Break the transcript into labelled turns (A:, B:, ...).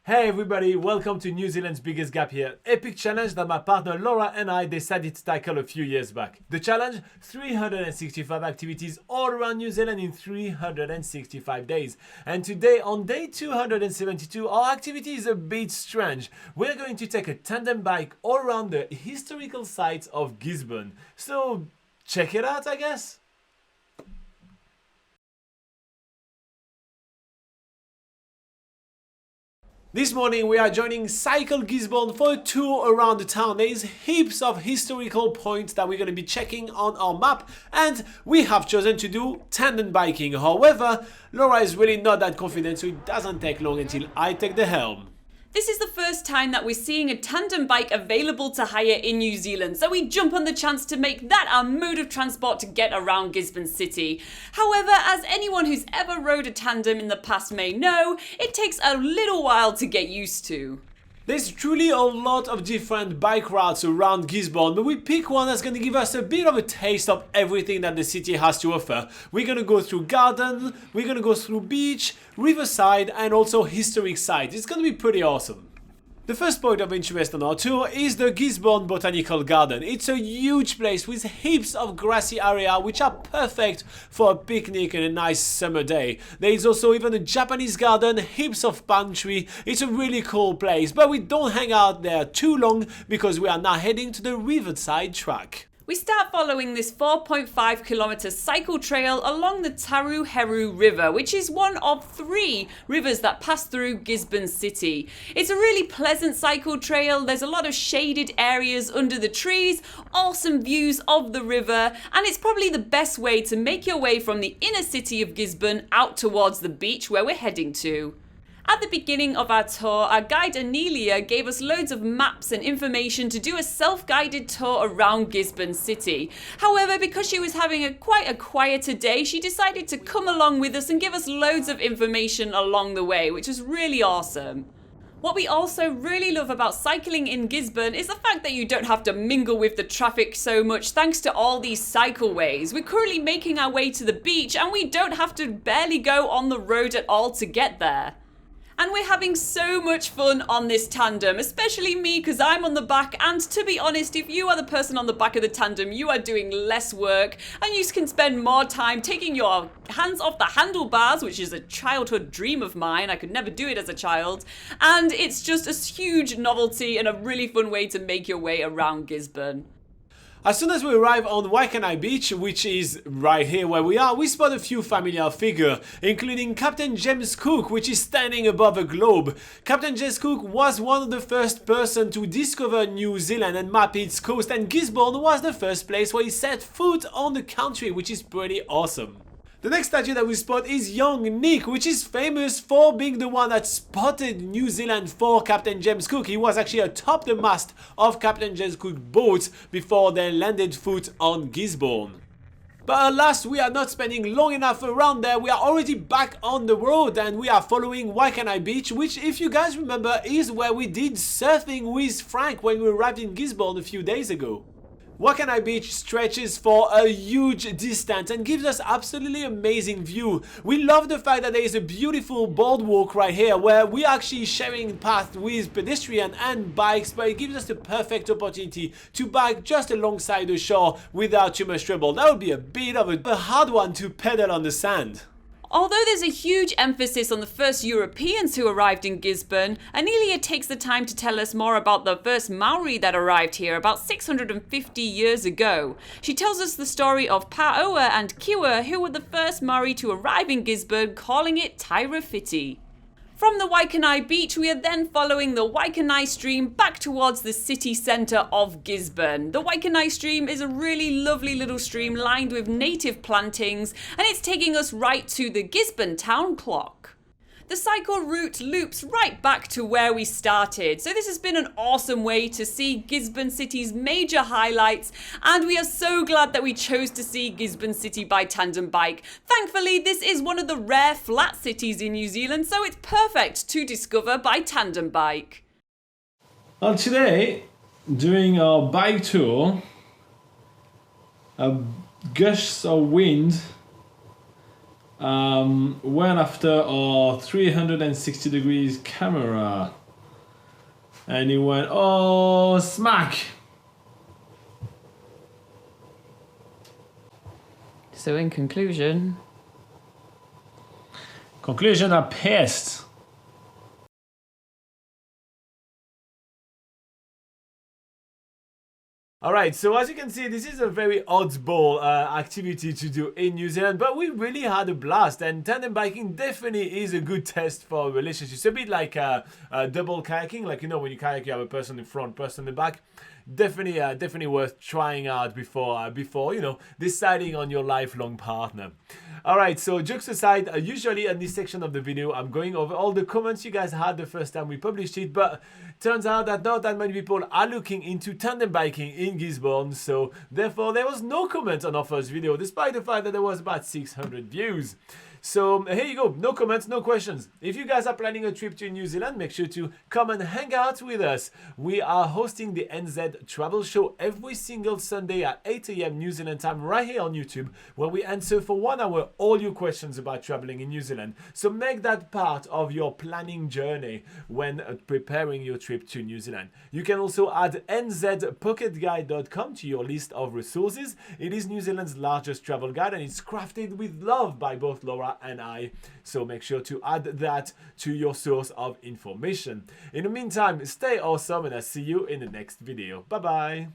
A: Hey everybody, welcome to New Zealand's Biggest Gap here. Epic challenge that my partner Laura and I decided to tackle a few years back. The challenge, 365 activities all around New Zealand in 365 days. And today, on day 272, our activity is a bit strange. We're going to take a tandem bike all around the historical sites of Gisborne. So, check it out, I guess. This morning we are joining Cycle Gisborne for a tour around the town. There is heaps of historical points that we're going to be checking on our map, and we have chosen to do tandem biking. However, Laura is really not that confident, so it doesn't take long until I take the helm.
B: This is the first time that we're seeing a tandem bike available to hire in New Zealand, so we jump on the chance to make that our mode of transport to get around Gisborne City. However, as anyone who's ever rode a tandem in the past may know, it takes a little while to get used to.
A: There's truly a lot of different bike routes around Gisborne, but we pick one that's going to give us a bit of a taste of everything that the city has to offer. We're going to go through garden, we're going to go through beach, riverside, and also historic sites. It's going to be pretty awesome. The first point of interest on our tour is the Gisborne Botanical Garden. It's a huge place with heaps of grassy area which are perfect for a picnic and a nice summer day. There is also even a Japanese garden, heaps of palm tree. It's a really cool place, but we don't hang out there too long because we are now heading to the riverside track.
B: We start following this 4.5 kilometre cycle trail along the Taruheru River, which is one of 3 rivers that pass through Gisborne City. It's a really pleasant cycle trail. There's a lot of shaded areas under the trees, awesome views of the river, and it's probably the best way to make your way from the inner city of Gisborne out towards the beach where we're heading to. At the beginning of our tour, our guide Anelia gave us loads of maps and information to do a self-guided tour around Gisborne City. However, because she was having quite a quieter day, she decided to come along with us and give us loads of information along the way, which was really awesome. What we also really love about cycling in Gisborne is the fact that you don't have to mingle with the traffic so much thanks to all these cycleways. We're currently making our way to the beach and we don't have to barely go on the road at all to get there. And we're having so much fun on this tandem, especially me because I'm on the back, and to be honest, if you are the person on the back of the tandem, you are doing less work and you can spend more time taking your hands off the handlebars, which is a childhood dream of mine. I could never do it as a child, and it's just a huge novelty and a really fun way to make your way around Gisborne.
A: As soon as we arrive on Waikanai Beach, which is right here where we are, we spot a few familiar figures, including Captain James Cook, which is standing above a globe. Captain James Cook was one of the first person to discover New Zealand and map its coast, and Gisborne was the first place where he set foot on the country, which is pretty awesome. The next statue that we spot is young Nick, which is famous for being the one that spotted New Zealand for Captain James Cook. He was actually atop the mast of Captain James Cook's boat before they landed foot on Gisborne. But alas, we are not spending long enough around there. We are already back on the road and we are following Waikanai Beach, which, if you guys remember, is where we did surfing with Frank when we arrived in Gisborne a few days ago. Waikanai Beach stretches for a huge distance and gives us absolutely amazing view. We love the fact that there is a beautiful boardwalk right here where we are actually sharing path with pedestrians and bikes, but it gives us the perfect opportunity to bike just alongside the shore without too much trouble. That would be a bit of a hard one to pedal on the sand.
B: Although there's a huge emphasis on the first Europeans who arrived in Gisborne, Anelia takes the time to tell us more about the first Maori that arrived here about 650 years ago. She tells us the story of Paoa and Kiwa, who were the first Maori to arrive in Gisborne, calling it Tairawhiti. From the Waikanai Beach, we are then following the Waikanai stream back towards the city centre of Gisborne. The Waikanai stream is a really lovely little stream lined with native plantings, and it's taking us right to the Gisborne town clock. The cycle route loops right back to where we started, so this has been an awesome way to see Gisborne City's major highlights, and we are so glad that we chose to see Gisborne City by tandem bike. Thankfully, this is one of the rare flat cities in New Zealand, so it's perfect to discover by tandem bike.
A: Well, today, during our bike tour, a gust of wind Went after our 360 degrees camera. And he went, oh, smack.
B: So in conclusion,
A: I pissed. Alright, so as you can see, this is a very oddball activity to do in New Zealand, but we really had a blast, and tandem biking definitely is a good test for relationships. It's a bit like double kayaking, like, you know, when you kayak, you have a person in front, person in the back. Definitely worth trying out before you know, deciding on your lifelong partner. Alright, so jokes aside, usually in this section of the video I'm going over all the comments you guys had the first time we published it, but turns out that not that many people are looking into tandem biking in Gisborne, so therefore there was no comment on our first video, despite the fact that there was about 600 views. So here you go, no comments, no questions. If you guys are planning a trip to New Zealand, make sure to come and hang out with us. We are hosting the NZ Travel Show every single Sunday at 8 AM New Zealand time right here on YouTube, where we answer for 1 hour all your questions about traveling in New Zealand. So make that part of your planning journey when preparing your trip to New Zealand. You can also add nzpocketguide.com to your list of resources. It is New Zealand's largest travel guide, and it's crafted with love by both Laura and I, so make sure to add that to your source of information. In the meantime, stay awesome, and I'll see you in the next video. Bye bye.